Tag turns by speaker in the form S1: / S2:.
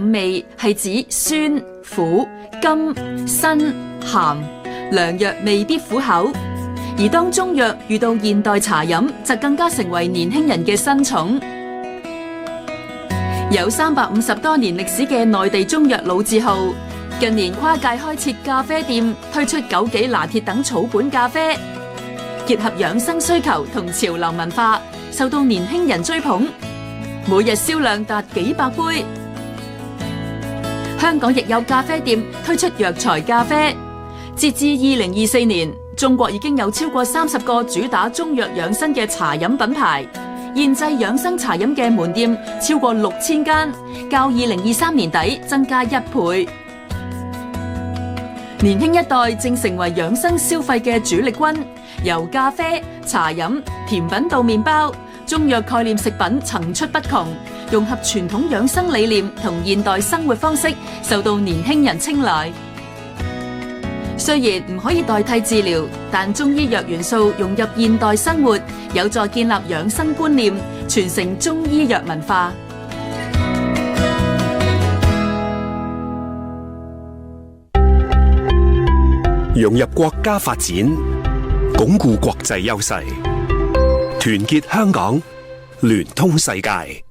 S1: 五味係指酸、苦、甘、辛、鹹，良藥未必苦口。而當中藥遇到現代茶飲，就更加成為年輕人嘅新寵。有350多年歷史嘅內地中藥老字號，近年跨界開設咖啡店，推出枸杞拿鐵等草本咖啡，結合養生需求同潮流文化，受到年輕人追捧，每日銷量達幾百杯。香港亦有咖啡店推出藥材咖啡，截至2024年，中國已經有超過30個主打中藥養生嘅茶飲品牌。現製養生茶飲嘅門店超過6000間，較2023年底增加1倍。年輕一代正成為養生消費嘅主力軍，由咖啡、茶飲、甜品到麵包，中藥概念食品層出不窮，融合傳統養生理念同現代生活方式，受到年輕人青睞。雖然唔可以代替治療，但中醫藥元素融入現代生活，有助建立養生觀念，傳承中醫藥文化。
S2: 融入國家發展，鞏固國際優勢，團結香港，聯通世界。